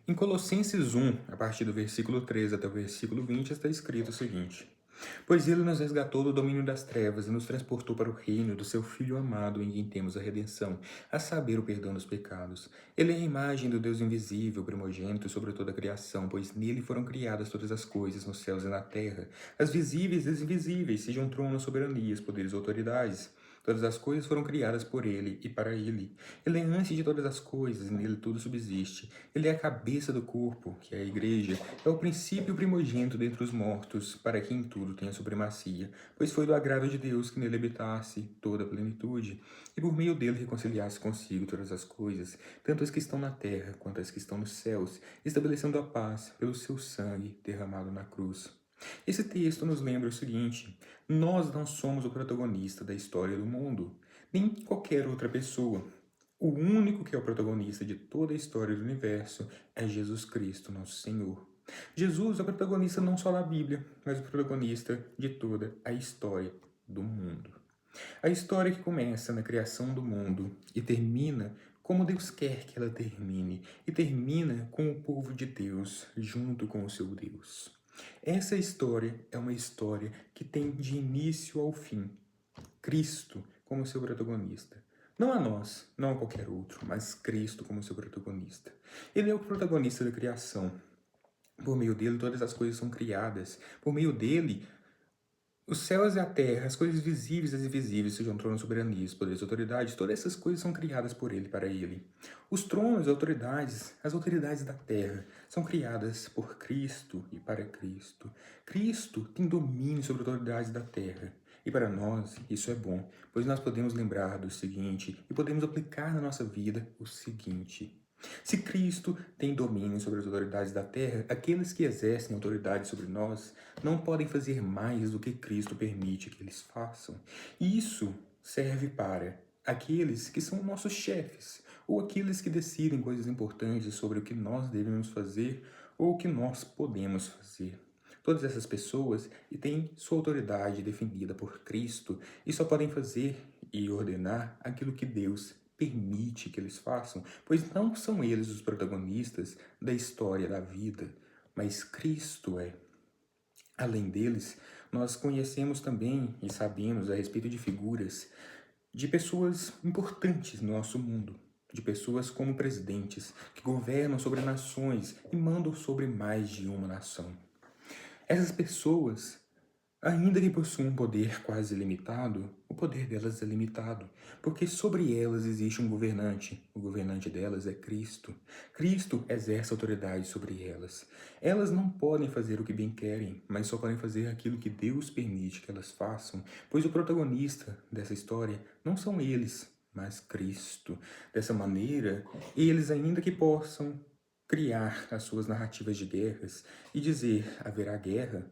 Em Colossenses 1, a partir do versículo 13 até o versículo 20, está escrito o seguinte: Pois ele nos resgatou do domínio das trevas e nos transportou para o reino do seu Filho amado, em quem temos a redenção, a saber, o perdão dos pecados. Ele é a imagem do Deus invisível, primogênito sobre toda a criação, pois nele foram criadas todas as coisas, nos céus e na terra, as visíveis e as invisíveis, sejam tronos, soberanias, poderes ou autoridades. Todas as coisas foram criadas por ele e para ele. Ele é antes de todas as coisas, e nele tudo subsiste. Ele é a cabeça do corpo, que é a igreja, é o princípio primogênito dentre os mortos, para que em tudo tenha supremacia, pois foi do agrado de Deus que nele habitasse toda a plenitude, e por meio dele reconciliasse consigo todas as coisas, tanto as que estão na terra quanto as que estão nos céus, estabelecendo a paz pelo seu sangue derramado na cruz. Esse texto nos lembra o seguinte: nós não somos o protagonista da história do mundo, nem qualquer outra pessoa. O único que é o protagonista de toda a história do universo é Jesus Cristo, nosso Senhor. Jesus é o protagonista não só da Bíblia, mas o protagonista de toda a história do mundo. A história que começa na criação do mundo e termina como Deus quer que ela termine, e termina com o povo de Deus junto com o seu Deus. Essa história é uma história que tem de início ao fim Cristo como seu protagonista. Não a nós, não a qualquer outro, mas Cristo como seu protagonista. Ele é o protagonista da criação. Por meio dele, todas as coisas são criadas. Por meio dele, os céus e a terra, as coisas visíveis e as invisíveis, sejam tronos, soberanias, poderes, autoridades, todas essas coisas são criadas por ele, para ele. Os tronos, as autoridades da terra, são criadas por Cristo e para Cristo. Cristo tem domínio sobre as autoridades da terra. E para nós, isso é bom, pois nós podemos lembrar do seguinte e podemos aplicar na nossa vida o seguinte: se Cristo tem domínio sobre as autoridades da terra, aqueles que exercem autoridade sobre nós não podem fazer mais do que Cristo permite que eles façam. E isso serve para aqueles que são nossos chefes, ou aqueles que decidem coisas importantes sobre o que nós devemos fazer ou o que nós podemos fazer. Todas essas pessoas têm sua autoridade definida por Cristo e só podem fazer e ordenar aquilo que Deus permite que eles façam, pois não são eles os protagonistas da história da vida, mas Cristo é. Além deles, nós conhecemos também e sabemos a respeito de figuras de pessoas importantes no nosso mundo, de pessoas como presidentes que governam sobre nações e mandam sobre mais de uma nação. Essas pessoas, ainda que possuam um poder quase ilimitado, o poder delas é limitado, porque sobre elas existe um governante. O governante delas é Cristo. Cristo exerce autoridade sobre elas. Elas não podem fazer o que bem querem, mas só podem fazer aquilo que Deus permite que elas façam, pois o protagonista dessa história não são eles, mas Cristo. Dessa maneira, eles, ainda que possam criar as suas narrativas de guerras e dizer haverá guerra,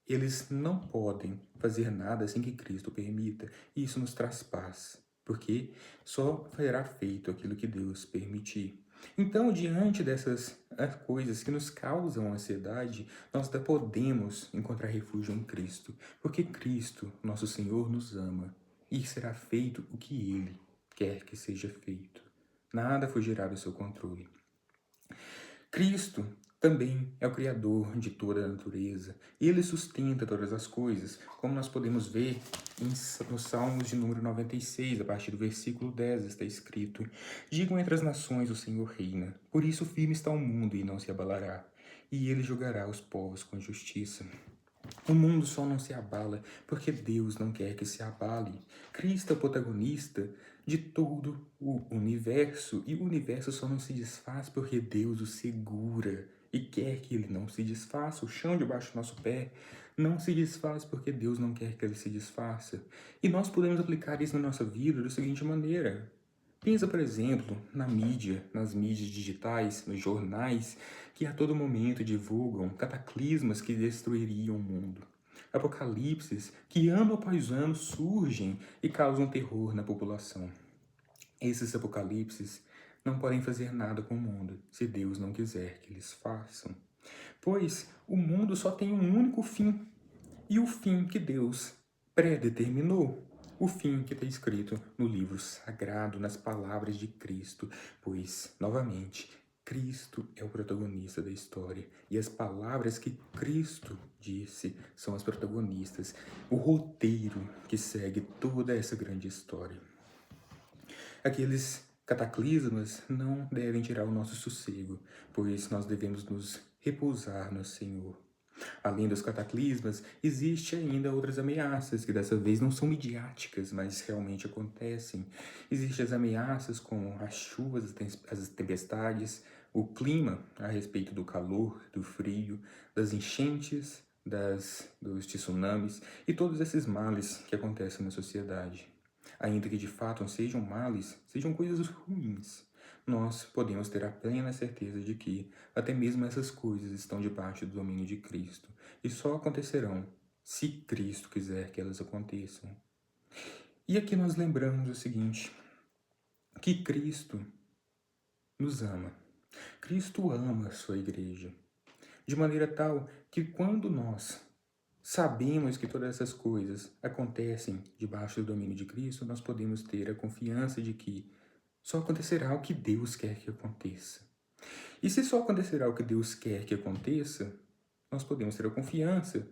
eles não podem fazer nada sem que Cristo permita, e isso nos traz paz, porque só será feito aquilo que Deus permitir. Então, diante dessas coisas que nos causam ansiedade, nós até podemos encontrar refúgio em Cristo, porque Cristo, nosso Senhor, nos ama, e será feito o que Ele quer que seja feito. Nada fugirá do seu controle. Cristo também é o Criador de toda a natureza. Ele sustenta todas as coisas, como nós podemos ver no Salmos de número 96, a partir do versículo 10, está escrito: Digam entre as nações, o Senhor reina. Por isso firme está o mundo e não se abalará, e ele julgará os povos com justiça. O mundo só não se abala porque Deus não quer que se abale. Cristo é o protagonista de todo o universo, e o universo só não se desfaz porque Deus o segura e quer que ele não se desfaça. O chão debaixo do nosso pé não se desfaz porque Deus não quer que ele se desfaça. E nós podemos aplicar isso na nossa vida da seguinte maneira: pensa, por exemplo, na mídia, nas mídias digitais, nos jornais, que a todo momento divulgam cataclismas que destruiriam o mundo. Apocalipses que ano após ano surgem e causam terror na população. Esses apocalipses não podem fazer nada com o mundo se Deus não quiser que eles façam. Pois o mundo só tem um único fim, e o fim que Deus predeterminou. O fim que está escrito no livro sagrado, nas palavras de Cristo, pois, novamente, Cristo é o protagonista da história e as palavras que Cristo disse são as protagonistas, o roteiro que segue toda essa grande história. Aqueles cataclismas não devem tirar o nosso sossego, pois nós devemos nos repousar no Senhor. Além dos cataclismas, existe ainda outras ameaças, que dessa vez não são midiáticas, mas realmente acontecem. Existem as ameaças como as chuvas, as tempestades, o clima a respeito do calor, do frio, das enchentes, dos tsunamis e todos esses males que acontecem na sociedade. Ainda que de fato sejam males, sejam coisas ruins, nós podemos ter a plena certeza de que até mesmo essas coisas estão debaixo do domínio de Cristo e só acontecerão se Cristo quiser que elas aconteçam. E aqui nós lembramos o seguinte, que Cristo nos ama. Cristo ama a sua igreja, de maneira tal que quando nós sabemos que todas essas coisas acontecem debaixo do domínio de Cristo, nós podemos ter a confiança de que só acontecerá o que Deus quer que aconteça. E se só acontecerá o que Deus quer que aconteça, nós podemos ter a confiança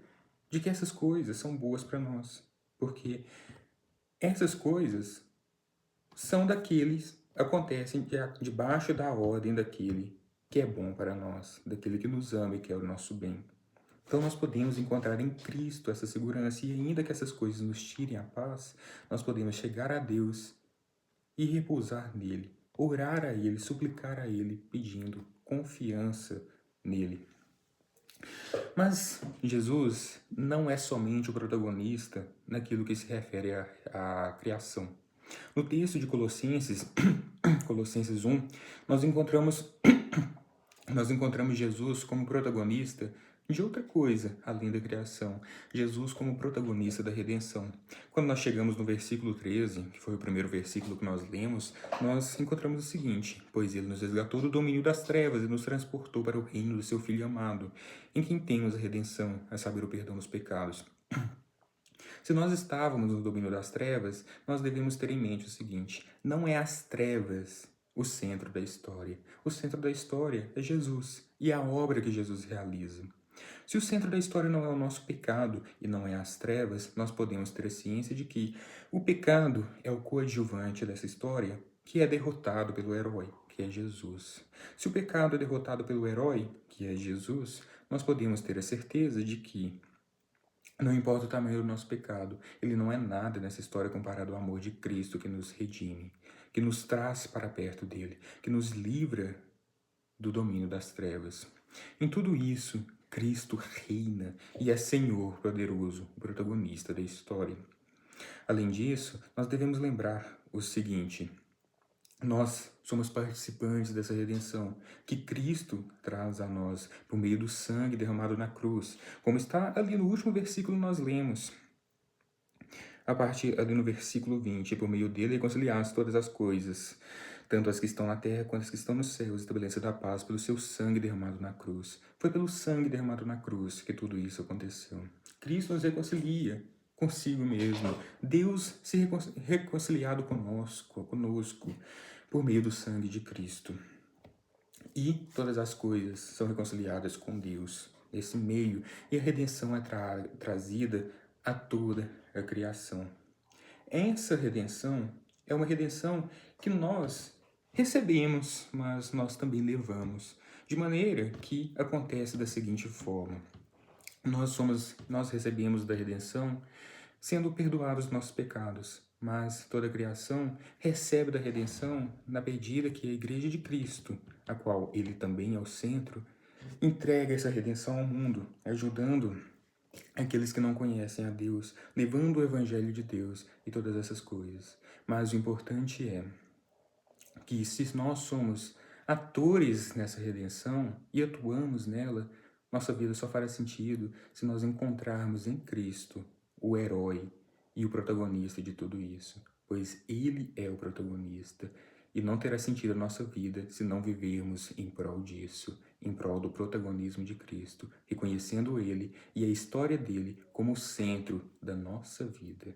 de que essas coisas são boas para nós. Porque essas coisas são daqueles, acontecem debaixo da ordem daquele que é bom para nós, daquele que nos ama e quer o nosso bem. Então nós podemos encontrar em Cristo essa segurança e ainda que essas coisas nos tirem a paz, nós podemos chegar a Deus e repousar nele, orar a ele, suplicar a ele, pedindo confiança nele. Mas Jesus não é somente o protagonista naquilo que se refere à criação. No texto de Colossenses, Colossenses 1, nós encontramos Jesus como protagonista de outra coisa além da criação. Jesus como protagonista da redenção. Quando nós chegamos no versículo 13, que foi o primeiro versículo que nós lemos, nós encontramos o seguinte: pois ele nos resgatou do domínio das trevas e nos transportou para o reino do seu Filho amado, em quem temos a redenção, a saber, o perdão dos pecados. Se nós estávamos no domínio das trevas, nós devemos ter em mente o seguinte: não é as trevas o centro da história. O centro da história é Jesus e a obra que Jesus realiza. Se o centro da história não é o nosso pecado e não é as trevas, nós podemos ter a ciência de que o pecado é o coadjuvante dessa história, que é derrotado pelo herói, que é Jesus. Se o pecado é derrotado pelo herói, que é Jesus, nós podemos ter a certeza de que não importa o tamanho do nosso pecado, ele não é nada nessa história comparado ao amor de Cristo que nos redime, que nos traz para perto dele, que nos livra do domínio das trevas. Em tudo isso, Cristo reina e é Senhor poderoso, o protagonista da história. Além disso, nós devemos lembrar o seguinte: nós somos participantes dessa redenção que Cristo traz a nós por meio do sangue derramado na cruz. Como está ali no último versículo nós lemos, a partir ali no versículo 20, por meio dele reconciliaste todas as coisas, tanto as que estão na terra quanto as que estão nos céus, estabelecendo a paz pelo seu sangue derramado na cruz. Foi pelo sangue derramado na cruz que tudo isso aconteceu. Cristo nos reconcilia consigo mesmo. Deus se reconciliado conosco por meio do sangue de Cristo. E todas as coisas são reconciliadas com Deus nesse meio, e a redenção é trazida a toda a criação. Essa redenção é uma redenção que nós recebemos, mas nós também levamos, de maneira que acontece da seguinte forma: nós recebemos da redenção sendo perdoados nossos pecados, mas toda a criação recebe da redenção na medida que a Igreja de Cristo, a qual ele também é o centro, entrega essa redenção ao mundo, ajudando aqueles que não conhecem a Deus, levando o Evangelho de Deus e todas essas coisas. Mas o importante é que se nós somos atores nessa redenção e atuamos nela, nossa vida só fará sentido se nós encontrarmos em Cristo o herói e o protagonista de tudo isso, pois Ele é o protagonista. E não terá sentido a nossa vida se não vivermos em prol disso, em prol do protagonismo de Cristo, reconhecendo Ele e a história dele como o centro da nossa vida.